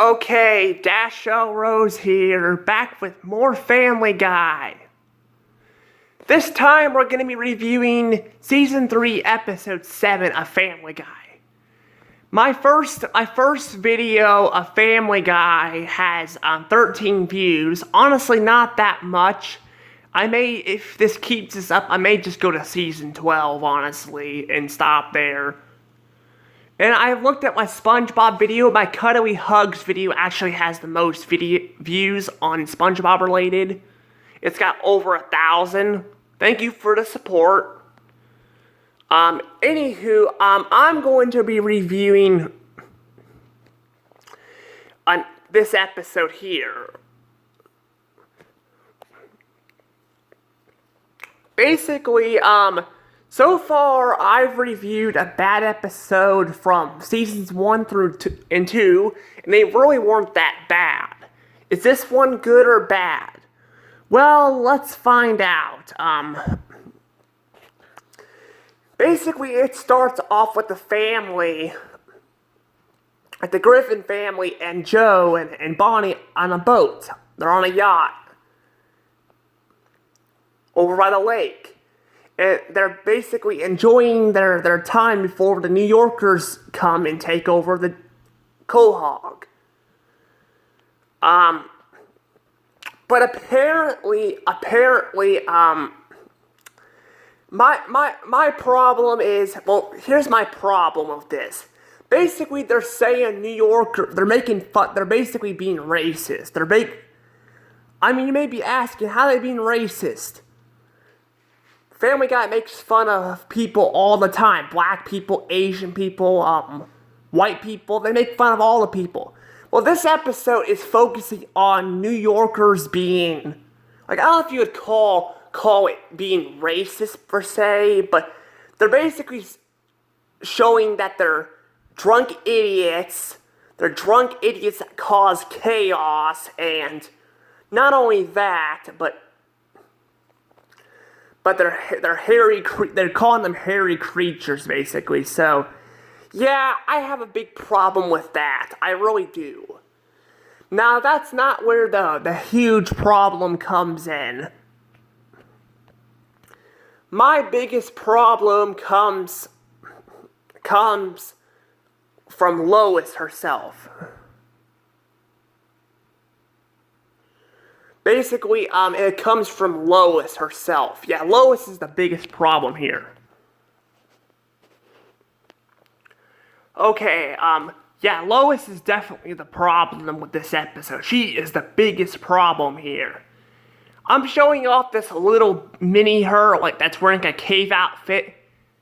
Okay, Dashiell Rose here, back with more Family Guy. This time we're going to be reviewing Season 3, Episode 7 of Family Guy. My first video of Family Guy has 13 views. Honestly, not that much. If this keeps us up, I may just go to Season 12, honestly, and stop there. And I looked at my SpongeBob video. My Cuddly Hugs video actually has the most views on SpongeBob related. It's got over 1,000. Thank you for the support. Anywho, I'm going to be reviewing this episode here. Basically, so far, I've reviewed a bad episode from seasons 1 through 2, and they really weren't that bad. Is this one good or bad? Well, let's find out. Basically, it starts off with the family, like the Griffin family and Joe and Bonnie on a boat. They're on a yacht over by the lake. And they're basically enjoying their time before the New Yorkers come and take over the Quahog. But apparently, my problem is, well, here's my problem with this. Basically, they're saying New Yorker, they're making fun, they're basically being racist. You may be asking, how are they being racist? Family Guy makes fun of people all the time. Black people, Asian people, white people. They make fun of all the people. Well, this episode is focusing on New Yorkers being, I don't know if you would call it being racist per se, but they're basically showing that they're drunk idiots. They're drunk idiots that cause chaos, and not only that, but they're calling them hairy creatures, basically. So, yeah, I have a big problem with that. I really do. Now, that's not where the huge problem comes in. My biggest problem comes from Lois herself. Basically, it comes from Lois herself. Yeah, Lois is the biggest problem here. Okay, yeah, Lois is definitely the problem with this episode. She is the biggest problem here. I'm showing off this little mini her, like, that's wearing a cave outfit,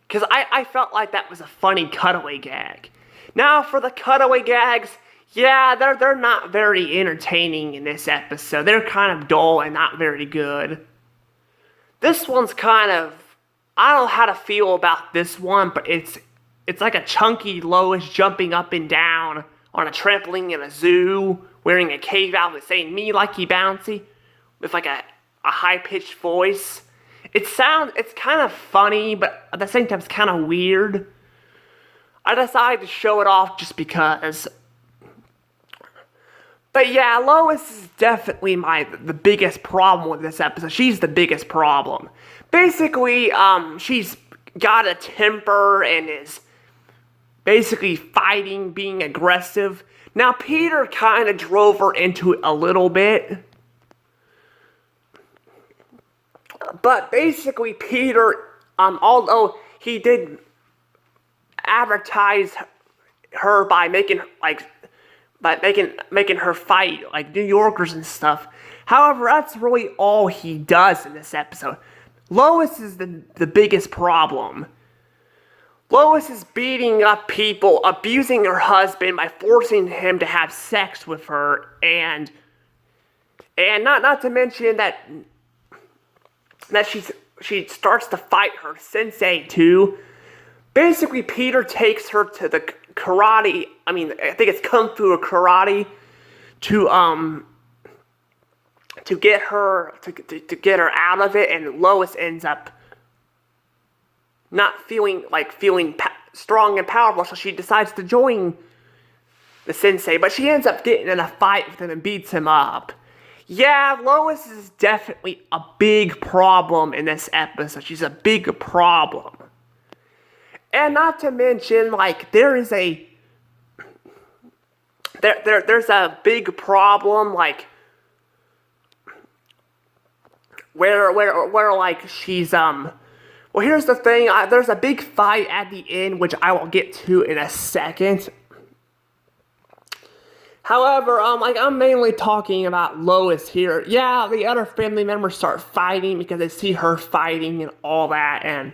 because I felt like that was a funny cutaway gag. Now, for the cutaway gags, yeah, they're not very entertaining in this episode. They're kind of dull and not very good. This one's kind of, I don't know how to feel about this one, but it's like a chunky Lois jumping up and down on a trampoline in a zoo, wearing a cave outfit, saying "me likey bouncy" with like a high-pitched voice. It's kind of funny, but at the same time it's kind of weird. I decided to show it off just because. But yeah, Lois is definitely the biggest problem with this episode. She's the biggest problem. Basically, she's got a temper and is basically fighting, being aggressive. Now, Peter kind of drove her into it a little bit. But basically, Peter, although he did advertise her by making her fight like New Yorkers and stuff. However, that's really all he does in this episode. Lois is the biggest problem. Lois is beating up people, abusing her husband by forcing him to have sex with her, and not to mention that she starts to fight her sensei too. Basically, Peter takes her to the karate, I think it's kung fu or karate, to get her out of it, and Lois ends up not feeling strong and powerful, so she decides to join the sensei, but she ends up getting in a fight with him and beats him up. Yeah, Lois is definitely a big problem in this episode. She's a big problem. And not to mention, like, there's a big problem, like, where like, she's, well, here's the thing, there's a big fight at the end, which I will get to in a second. However, like, I'm mainly talking about Lois here. Yeah, the other family members start fighting because they see her fighting and all that, and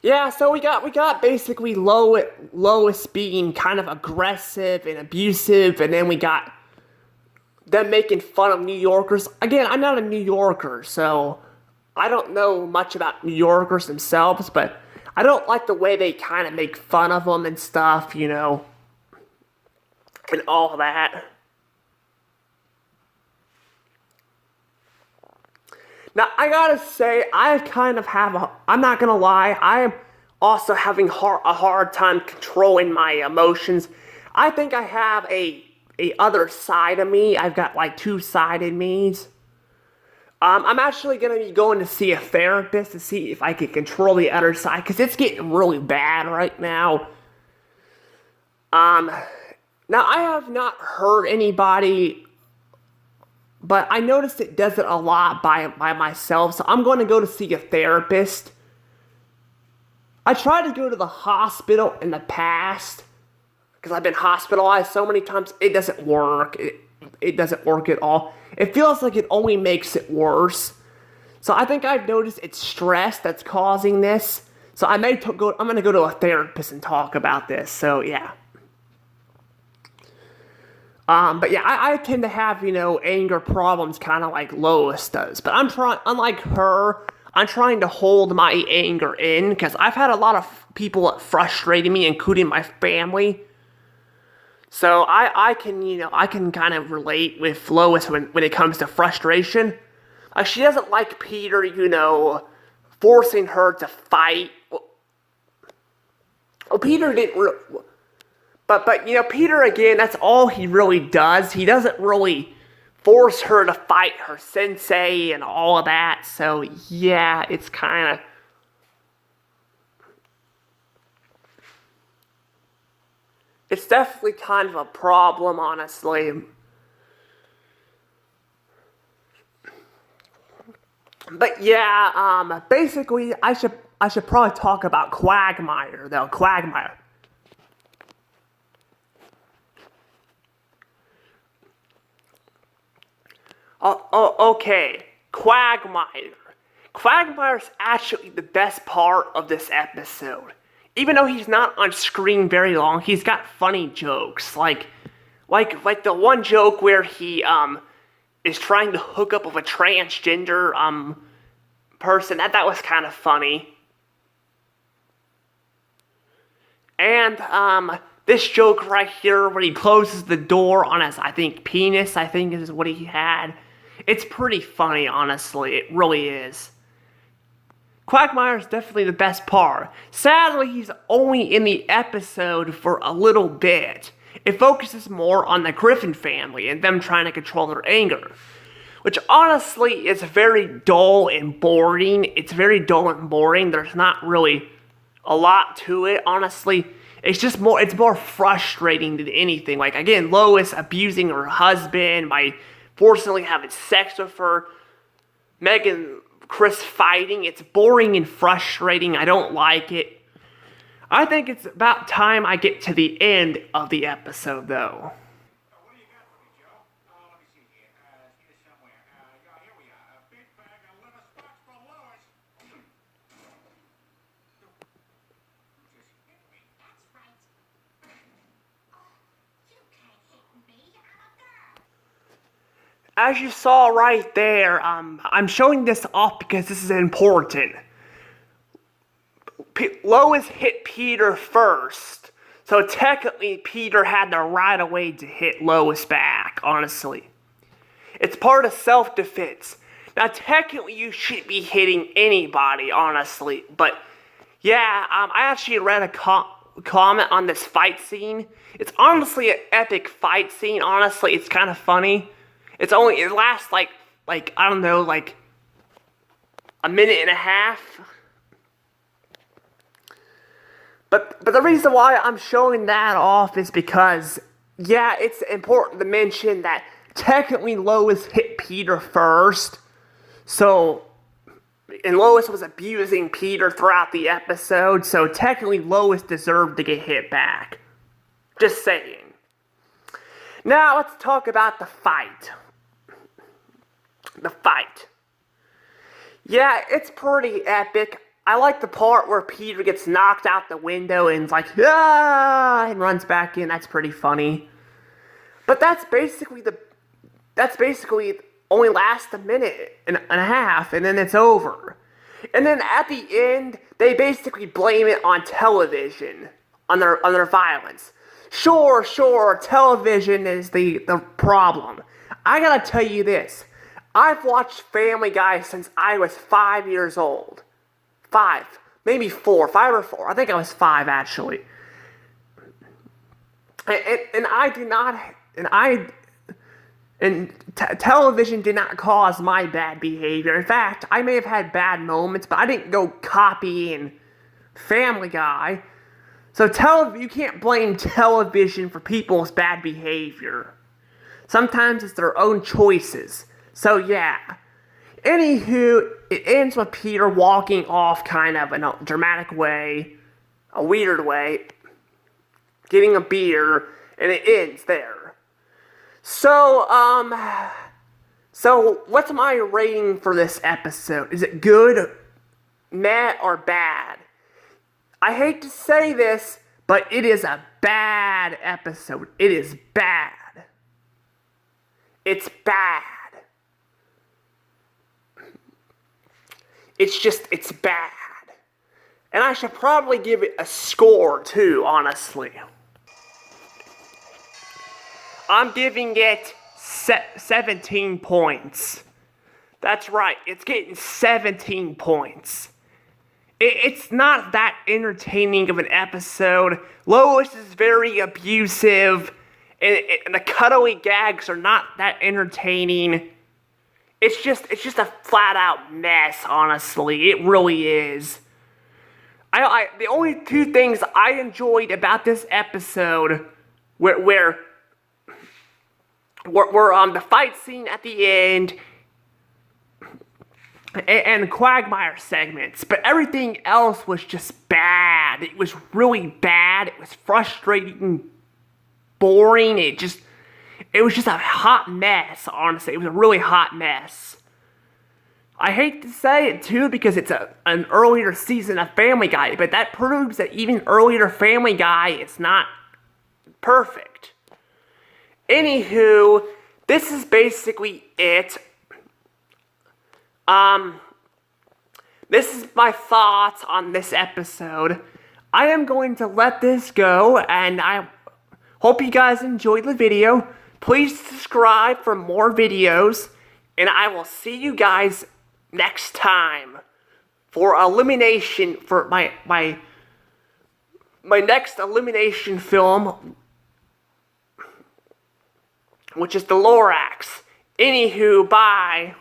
yeah, so we got basically Lois being kind of aggressive and abusive, and then we got them making fun of New Yorkers. Again, I'm not a New Yorker, so I don't know much about New Yorkers themselves, but I don't like the way they kind of make fun of them and stuff, you know, and all that. Now, I gotta say, I'm not gonna lie, I am also having a hard time controlling my emotions. I think I have a other side of me. I've got, like, two-sided me's. I'm actually going to be going to see a therapist to see if I can control the other side, because it's getting really bad right now. Now, I have not hurt anybody, but I noticed it does it a lot by myself, so I'm going to go to see a therapist. I tried to go to the hospital in the past, because I've been hospitalized so many times. It doesn't work. It doesn't work at all. It feels like it only makes it worse. So I think I've noticed it's stress that's causing this. So I'm going to go to a therapist and talk about this. So yeah. But yeah, I tend to have, you know, anger problems kind of like Lois does. But unlike her, I'm trying to hold my anger in, because I've had a lot of people frustrating me, including my family. So I can kind of relate with Lois when it comes to frustration. She doesn't like Peter, you know, forcing her to fight. Well, Peter didn't really, but you know, Peter, again, that's all he really does. He doesn't really force her to fight her sensei and all of that. So yeah, it's kind of, it's definitely kind of a problem, honestly. But yeah, basically, I should probably talk about Quagmire, though. Quagmire. Okay. Quagmire. Quagmire's actually the best part of this episode. Even though he's not on screen very long, he's got funny jokes. Like the one joke where he, is trying to hook up with a transgender, person. That was kind of funny. And, this joke right here where he closes the door on his, I think, penis, I think is what he had. It's pretty funny, honestly. It really is. Quagmire is definitely the best part. Sadly, he's only in the episode for a little bit. It focuses more on the Griffin family and them trying to control their anger, which honestly is very dull and boring. It's very dull and boring. There's not really a lot to it, honestly. It's more frustrating than anything. Like, again, Lois abusing her husband by forcibly having sex with her. Megan, Chris fighting. It's boring and frustrating. I don't like it. I think it's about time I get to the end of the episode, though. What do you got for me, Joe? Let me see here. Here somewhere. Here we are. A big bag of liver spots for Lois. You just hit me. That's right. Oh, you can't hit me. I'm a girl. As you saw right there, I'm showing this off because this is important. Lois hit Peter first, so technically Peter had the right of way to hit Lois back, honestly. It's part of self-defense. Now, technically, you shouldn't be hitting anybody, honestly, but yeah, I actually read comment on this fight scene. It's honestly an epic fight scene. Honestly, it's kind of funny. It lasts like I don't know, like a minute and a half. But the reason why I'm showing that off is because, yeah, it's important to mention that technically Lois hit Peter first. So, and Lois was abusing Peter throughout the episode, so technically Lois deserved to get hit back. Just saying. Now let's talk about the fight. The fight. Yeah, it's pretty epic. I like the part where Peter gets knocked out the window and is like, ah, and runs back in. That's pretty funny. But that's basically only lasts a minute and a half, and then it's over. And then at the end, they basically blame it on television, on their violence. Sure, television is the problem. I gotta tell you this. I've watched Family Guy since I was 5 years old. 5 or 4. I think I was 5 actually. Television did not cause my bad behavior. In fact, I may have had bad moments, but I didn't go copying Family Guy. So you can't blame television for people's bad behavior. Sometimes it's their own choices. So yeah. Anywho, it ends with Peter walking off kind of in a dramatic way, a weird way, getting a beer, and it ends there. So what's my rating for this episode? Is it good, meh, or bad? I hate to say this, but it is a bad episode. It is bad. It's bad. It's bad. And I should probably give it a score too, honestly. I'm giving it 17 points. That's right, it's getting 17 points. It's not that entertaining of an episode. Lois is very abusive, and the cutaway gags are not that entertaining. It's just a flat out mess, honestly. It really is. The only two things I enjoyed about this episode were the fight scene at the end and Quagmire segments, but everything else was just bad. It was really bad. It was frustrating, boring. It was just a hot mess, honestly. It was a really hot mess. I hate to say it, too, because it's an earlier season of Family Guy, but that proves that even earlier Family Guy is not perfect. Anywho, this is basically it. This is my thoughts on this episode. I am going to let this go, and I hope you guys enjoyed the video. Please subscribe for more videos, and I will see you guys next time for elimination, for my next elimination film, which is the Lorax. Anywho, bye.